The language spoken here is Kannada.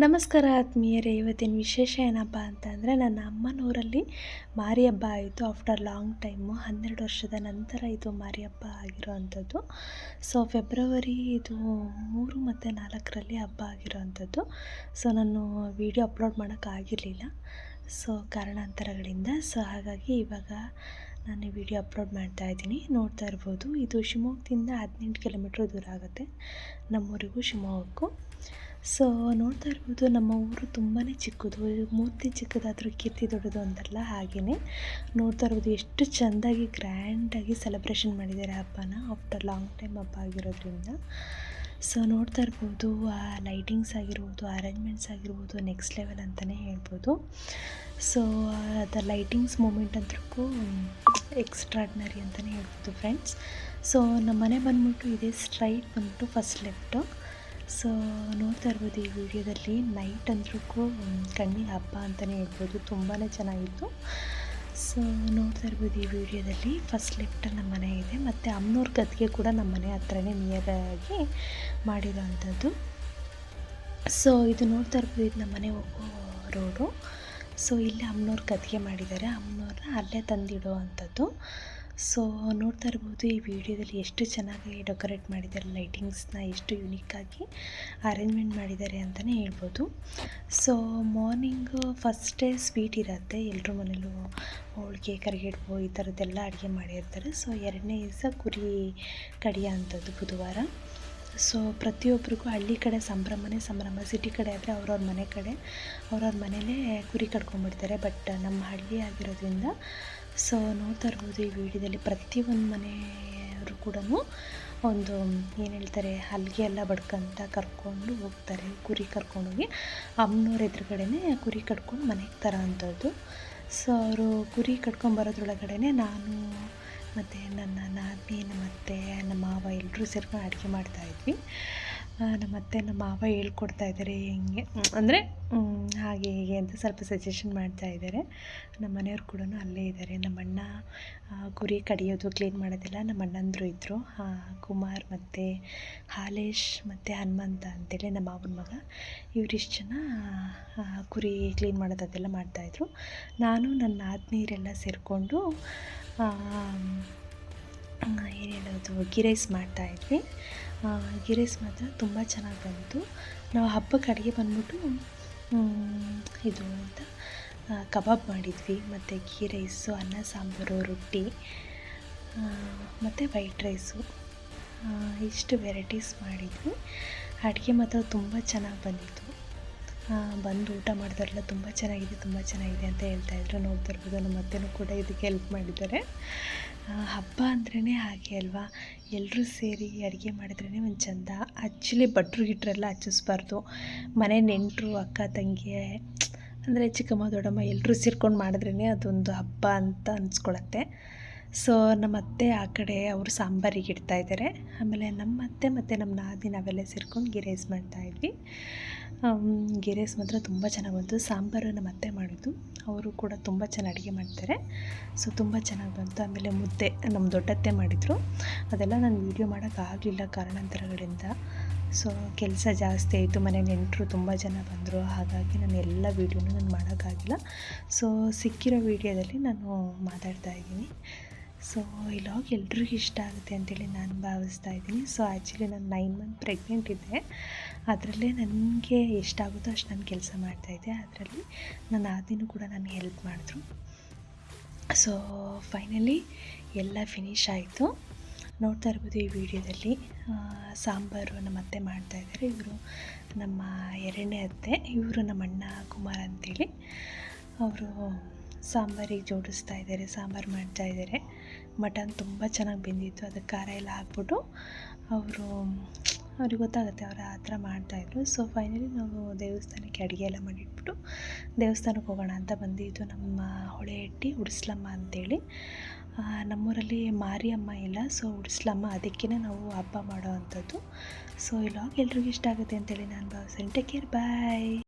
ನಮಸ್ಕಾರ ಆತ್ಮೀಯರೇ. ಇವತ್ತಿನ ವಿಶೇಷ ಏನಪ್ಪ ಅಂತಂದರೆ, ನನ್ನ ಅಮ್ಮನೂರಲ್ಲಿ ಮಾರಿ ಹಬ್ಬ ಆಯಿತು. ಆಫ್ಟರ್ ಲಾಂಗ್ ಟೈಮು 12 ವರ್ಷದ ನಂತರ ಇದು ಮಾರಿ ಹಬ್ಬ ಆಗಿರೋವಂಥದ್ದು. ಸೊ ಫೆಬ್ರವರಿ ಇದು 3 ಮತ್ತು 4ರಲ್ಲಿ ಹಬ್ಬ ಆಗಿರೋವಂಥದ್ದು. ಸೊ ನಾನು ವಿಡಿಯೋ ಅಪ್ಲೋಡ್ ಮಾಡೋಕ್ಕಾಗಿರಲಿಲ್ಲ, ಸೊ ಕಾರಣಾಂತರಗಳಿಂದ. ಸೊ ಹಾಗಾಗಿ ಇವಾಗ ನಾನು ವಿಡಿಯೋ ಅಪ್ಲೋಡ್ ಮಾಡ್ತಾಯಿದ್ದೀನಿ. ನೋಡ್ತಾ ಇರ್ಬೋದು, ಇದು ಶಿವಮೊಗ್ಗದಿಂದ 18 ಕಿಲೋಮೀಟ್ರ್ ದೂರ ಆಗುತ್ತೆ ನಮ್ಮೂರಿಗೂ ಶಿವಮೊಗ್ಗಕ್ಕೂ. ಸೊ ನೋಡ್ತಾ ಇರ್ಬೋದು, ನಮ್ಮ ಊರು ತುಂಬಾ ಚಿಕ್ಕದು. ಮೂರ್ತಿ ಚಿಕ್ಕದಾದರೂ ಕೀರ್ತಿ ದೊಡ್ಡದು ಅಂತಾರಲ್ಲ, ಹಾಗೆಯೇ ನೋಡ್ತಾ ಇರ್ಬೋದು ಎಷ್ಟು ಚೆಂದಾಗಿ ಗ್ರ್ಯಾಂಡಾಗಿ ಸೆಲೆಬ್ರೇಷನ್ ಮಾಡಿದ್ದಾರೆ ಹಬ್ಬನ. ಆಫ್ಟರ್ ಲಾಂಗ್ ಟೈಮ್ ಹಬ್ಬ ಆಗಿರೋದ್ರಿಂದ. ಸೊ ನೋಡ್ತಾ ಇರ್ಬೋದು, ಆ ಲೈಟಿಂಗ್ಸ್ ಆಗಿರ್ಬೋದು, ಅರೇಂಜ್ಮೆಂಟ್ಸ್ ಆಗಿರ್ಬೋದು, ನೆಕ್ಸ್ಟ್ ಲೆವೆಲ್ ಅಂತಲೇ ಹೇಳ್ಬೋದು. ಸೊ ಅದು ಲೈಟಿಂಗ್ಸ್ ಮೂಮೆಂಟ್ ಅಂತೂ ಎಕ್ಸ್ಟ್ರಾಡ್ನರಿ ಅಂತಲೇ ಹೇಳ್ಬೋದು ಫ್ರೆಂಡ್ಸ್. ಸೊ ನಮ್ಮ ಮನೆ ಬಂದ್ಬಿಟ್ಟು ಇದೇ ಸ್ಟ್ರೈಟ್ ಬಂದ್ಬಿಟ್ಟು ಫಸ್ಟ್ ಲೆಫ್ಟು. ಸೊ ನೋಡ್ತಾ ಇರ್ಬೋದು ಈ ವಿಡಿಯೋದಲ್ಲಿ, ನೈಟ್ ಅಂದ್ರೂ ಕಣ್ಣಿಗೆ ಹಬ್ಬ ಅಂತಲೇ ಹೇಳ್ಬೋದು, ತುಂಬಾ ಚೆನ್ನಾಗಿತ್ತು. ಸೊ ನೋಡ್ತಾ ಇರ್ಬೋದು ಈ ವಿಡಿಯೋದಲ್ಲಿ ಫಸ್ಟ್ ಲೆಫ್ಟಲ್ಲಿ ನಮ್ಮ ಮನೆ ಇದೆ, ಮತ್ತು ಅಮ್ಮನವ್ರ ಗದ್ಗೆ ಕೂಡ ನಮ್ಮ ಮನೆ ಹತ್ರನೇ ನಿಯರಾಗಿ ಮಾಡಿರೋ ಅಂಥದ್ದು. ಸೊ ಇದು ನೋಡ್ತಾ ಇರ್ಬೋದು, ಇದು ನಮ್ಮ ಮನೆ ಹೋಗೋ ರೋಡು. ಸೊ ಇಲ್ಲಿ ಅಮ್ಮನವ್ರ ಗದ್ಗೆ ಮಾಡಿದ್ದಾರೆ, ಅಮ್ಮನವ್ರನ್ನ ಅಲ್ಲೇ ತಂದಿಡೋ ಅಂಥದ್ದು. ಸೊ ನೋಡ್ತಾ ಇರ್ಬೋದು ಈ ವಿಡಿಯೋದಲ್ಲಿ ಎಷ್ಟು ಚೆನ್ನಾಗಿ ಡೆಕೋರೇಟ್ ಮಾಡಿದ್ದಾರೆ, ಲೈಟಿಂಗ್ಸ್ನ ಎಷ್ಟು ಯುನೀಕಾಗಿ ಅರೇಂಜ್ಮೆಂಟ್ ಮಾಡಿದ್ದಾರೆ ಅಂತಲೇ ಹೇಳ್ಬೋದು. So morning first day sweet ಇರುತ್ತೆ, ಎಲ್ಲರ ಮನೇಲೂ ಹೋಳಿಗೆ, ಕರಿಗಡುಬು ಈ ಥರದ್ದೆಲ್ಲ ಅಡುಗೆ ಮಾಡಿರ್ತಾರೆ. ಸೊ ಎರಡನೇ ದಿವಸ ಕುರಿ ಕಡಿಯೋ ಅಂಥದ್ದು ಬುಧವಾರ. ಸೊ ಪ್ರತಿಯೊಬ್ಬರಿಗೂ ಹಳ್ಳಿ ಕಡೆ ಸಂಭ್ರಮನೇ ಸಂಭ್ರಮ. ಸಿಟಿ ಕಡೆ ಆದರೆ ಅವ್ರವ್ರ ಮನೆ ಕಡೆ ಅವ್ರವ್ರ ಮನೇಲೇ ಕುರಿ ಕಡ್ಕೊಂಡ್ಬಿಡ್ತಾರೆ. ಬಟ್ ನಮ್ಮ ಹಳ್ಳಿ ಆಗಿರೋದ್ರಿಂದ ಸೊ ನೋಡ್ತಾ ಇರ್ಬೋದು ಈ ವಿಡಿಯೋದಲ್ಲಿ ಪ್ರತಿಯೊಂದು ಮನೆಯವರು ಕೂಡ ಒಂದು ಏನು ಹೇಳ್ತಾರೆ, ಹಲ್ಗೆ ಎಲ್ಲ ಬಡ್ಕೊಂತ ಕರ್ಕೊಂಡು ಹೋಗ್ತಾರೆ. ಕುರಿ ಕರ್ಕೊಂಡೋಗಿ ಅಮ್ಮನವ್ರ ಎದುರುಗಡೆನೇ ಕುರಿ ಕಟ್ಕೊಂಡು ಮನೆಗೆ ತರೋ ಅಂಥದ್ದು. ಸೊ ಅವರು ಕುರಿ ಕಟ್ಕೊಂಬರೋದ್ರೊಳಗಡೆ ನಾನು ಮತ್ತು ನನ್ನ ನಾದಿನಿ, ನಮ್ಮ ಅತ್ತೆ, ನಮ್ಮ ಮಾವ ಎಲ್ಲರೂ ಸೇರ್ಕೊಂಡು ಅಡುಗೆ ಮಾಡ್ತಾಯಿದ್ವಿ. ನಮ್ಮ ಅತ್ತೆ ನಮ್ಮ ಮಾವ ಹೇಳ್ಕೊಡ್ತಾಯಿದ್ದಾರೆ ಹೆಂಗೆ ಅಂದರೆ ಹಾಗೆ ಹೀಗೆ ಅಂತ ಸ್ವಲ್ಪ ಸಜೆಷನ್ ಮಾಡ್ತಾಯಿದ್ದಾರೆ. ನಮ್ಮ ಮನೆಯವ್ರು ಕೂಡ ಅಲ್ಲೇ ಇದ್ದಾರೆ. ನಮ್ಮ ಅಣ್ಣ ಕುರಿ ಕಡಿಯೋದು, ಕ್ಲೀನ್ ಮಾಡೋದೆಲ್ಲ ನಮ್ಮ ಅಣ್ಣಂದರು ಇದ್ದರು, ಕುಮಾರ್ ಮತ್ತು ಹಾಲೇಶ್ ಮತ್ತು ಹನುಮಂತ ಅಂತೇಳಿ ನಮ್ಮ ಮಾವನ ಮಗ. ಇವರಿಷ್ಟು ಜನ ಕುರಿ ಕ್ಲೀನ್ ಮಾಡೋದು ಅದೆಲ್ಲ ಮಾಡ್ತಾಯಿದ್ರು. ನಾನು ನನ್ನ ನಾದಿನಿಯರೆಲ್ಲ ಸೇರಿಕೊಂಡು ಏನು ಹೇಳೋದು, ಗೀ ರೈಸ್ ಮಾಡ್ತಾಯಿದ್ವಿ. ಗೀ ರೈಸ್ ಮಾತ್ರ ತುಂಬ ಚೆನ್ನಾಗಿ ಬಂತು. ನಾವು ಹಬ್ಬಕ್ಕೆ ಅಡುಗೆ ಬಂದ್ಬಿಟ್ಟು ಇದು ಅಂತ ಕಬಾಬ್ ಮಾಡಿದ್ವಿ, ಮತ್ತು ಗೀ ರೈಸು, ಅನ್ನ ಸಾಂಬಾರು, ರೊಟ್ಟಿ ಮತ್ತು ವೈಟ್ ರೈಸು, ಇಷ್ಟು ವೆರೈಟೀಸ್ ಮಾಡಿದ್ವಿ. ಅಡುಗೆ ಮಾತ್ರ ತುಂಬ ಚೆನ್ನಾಗಿ ಬಂದಿತ್ತು. ಬಂದು ಊಟ ಮಾಡಿದವರೆಲ್ಲ ತುಂಬ ಚೆನ್ನಾಗಿದೆ, ತುಂಬ ಚೆನ್ನಾಗಿದೆ ಅಂತ ಹೇಳ್ತಾಯಿದ್ರು. ನೋಡ್ತಾ ಇರ್ಬೋದು ನಮ್ಮ ಅತ್ತೆನೂ ಕೂಡ ಇದಕ್ಕೆ ಹೆಲ್ಪ್ ಮಾಡಿದ್ದಾರೆ. ಹಬ್ಬ ಅಂದ್ರೇ ಹಾಗೆ ಅಲ್ವಾ, ಎಲ್ಲರೂ ಸೇರಿ ಅಡುಗೆ ಮಾಡಿದ್ರೇ ಒಂದು ಚೆಂದ. ಆ್ಯಕ್ಚುಲಿ ಭಟ್ರು ಗಿಟ್ರೆಲ್ಲ ಹಚ್ಚಿಸ್ಬಾರ್ದು, ಮನೆ ನೆಂಟರು, ಅಕ್ಕ ತಂಗಿ ಅಂದರೆ ಚಿಕ್ಕಮ್ಮ ದೊಡ್ಡಮ್ಮ ಎಲ್ಲರೂ ಸೇರ್ಕೊಂಡು ಮಾಡಿದ್ರೇ ಅದೊಂದು ಹಬ್ಬ ಅಂತ ಅನಿಸ್ಕೊಳತ್ತೆ. ಸೊ ನಮ್ಮ ಅತ್ತೆ ಆ ಕಡೆ ಅವರು ಸಾಂಬಾರಿಗೆ ಇಡ್ತಾಯಿದ್ದಾರೆ, ಆಮೇಲೆ ನಮ್ಮ ಅತ್ತೆ ಮತ್ತು ನಮ್ಮ ನಾದಿನಿ ನಾವೆಲ್ಲ ಸೇರ್ಕೊಂಡು ಗೀ ರೈಸ್ ಮಾಡ್ತಾಯಿದ್ವಿ. ಗೀ ರೈಸ್ ಮಾತ್ರ ತುಂಬ ಚೆನ್ನಾಗಿ ಬಂತು. ಸಾಂಬಾರು ನಮ್ಮ ಅತ್ತೆ ಮಾಡಿದ್ದು, ಅವರು ಕೂಡ ತುಂಬ ಚೆನ್ನಾಗಿ ಅಡುಗೆ ಮಾಡ್ತಾರೆ. ಸೊ ತುಂಬ ಚೆನ್ನಾಗಿ ಬಂತು. ಆಮೇಲೆ ಮುದ್ದೆ ನಮ್ಮ ದೊಡ್ಡತ್ತೆ ಮಾಡಿದರು, ಅದೆಲ್ಲ ನಾನು ವೀಡಿಯೋ ಮಾಡೋಕ್ಕಾಗಲಿಲ್ಲ ಕಾರಣಾಂತರಗಳಿಂದ. ಸೊ ಕೆಲಸ ಜಾಸ್ತಿ ಆಯಿತು, ಮನೆ ನೆಂಟರು ತುಂಬ ಜನ ಬಂದರು, ಹಾಗಾಗಿ ನಾನು ಎಲ್ಲ ವೀಡಿಯೋನೂ ನಾನು ಮಾಡೋಕ್ಕಾಗಿಲ್ಲ. ಸೊ ಸಿಕ್ಕಿರೋ ವೀಡಿಯೋದಲ್ಲಿ ನಾನು ಮಾತಾಡ್ತಾಯಿದ್ದೀನಿ. ಸೊ ಈ ಲಾಗ್ ಎಲ್ರಿಗೂ ಇಷ್ಟ ಆಗುತ್ತೆ ಅಂತೇಳಿ ನಾನು ಭಾವಿಸ್ತಾ ಇದ್ದೀನಿ. ಸೊ ಆ್ಯಕ್ಚುಲಿ ನಾನು 9 ಮಂತ್ ಪ್ರೆಗ್ನೆಂಟ್ ಇದ್ದೆ, ಅದರಲ್ಲೇ ನನಗೆ ಎಷ್ಟಾಗುತ್ತೋ ಅಷ್ಟು ನಾನು ಕೆಲಸ ಮಾಡ್ತಾಯಿದ್ದೆ. ಅದರಲ್ಲಿ ನನ್ನ ನಾದಿನೂ ಕೂಡ ನನಗೆ ಹೆಲ್ಪ್ ಮಾಡಿದ್ರು. ಸೊ ಫೈನಲಿ ಎಲ್ಲ ಫಿನಿಶ್ ಆಯಿತು. ನೋಡ್ತಾ ಇರ್ಬೋದು ಈ ವಿಡಿಯೋದಲ್ಲಿ ಸಾಂಬಾರು ನಮ್ಮ ಅತ್ತೆ ಮಾಡ್ತಾಯಿದ್ದಾರೆ. ಇವರು ನಮ್ಮ ಎರಡನೇ ಅತ್ತೆ, ಇವರು ನಮ್ಮ ಅಣ್ಣ ಕುಮಾರ್ ಅಂತೇಳಿ, ಅವರು ಸಾಂಬಾರಿಗೆ ಜೋಡಿಸ್ತಾ ಇದ್ದಾರೆ, ಸಾಂಬಾರು ಮಾಡ್ತಾಯಿದ್ದಾರೆ. ಮಟನ್ ತುಂಬ ಚೆನ್ನಾಗಿ ಬೆಂದಿತ್ತು, ಅದಕ್ಕೆ ಖಾರ ಎಲ್ಲ ಹಾಕ್ಬಿಟ್ಟು ಅವ್ರಿಗೆ ಗೊತ್ತಾಗುತ್ತೆ, ಅವರು ಆ ಥರ ಮಾಡ್ತಾಯಿದ್ರು. ಸೊ ಫೈನಲಿ ನಾವು ದೇವಸ್ಥಾನಕ್ಕೆ ಅಡುಗೆ ಎಲ್ಲ ಮಾಡಿಟ್ಬಿಟ್ಟು ದೇವಸ್ಥಾನಕ್ಕೆ ಹೋಗೋಣ ಅಂತ ಬಂದಿದ್ದು. ನಮ್ಮ ಹೊಳೆಹಟ್ಟಿ ಉಡ್ಸ್ಲಮ್ಮ ಅಂತೇಳಿ, ನಮ್ಮೂರಲ್ಲಿ ಮಾರಿಯಮ್ಮ ಇಲ್ಲ, ಸೊ ಉಡ್ಸ್ಲಮ್ಮ, ಅದಕ್ಕೇ ನಾವು ಹಬ್ಬ ಮಾಡೋ ಅಂಥದ್ದು. ಸೊ ಈ ಲಾಗ್ ಎಲ್ರಿಗೂ ಇಷ್ಟ ಆಗುತ್ತೆ ಅಂತೇಳಿ ನಾನು ಭಾವಿಸ್ತೀನಿ. ಟೇಕ್ ಕೇರ್, ಬಾಯ್.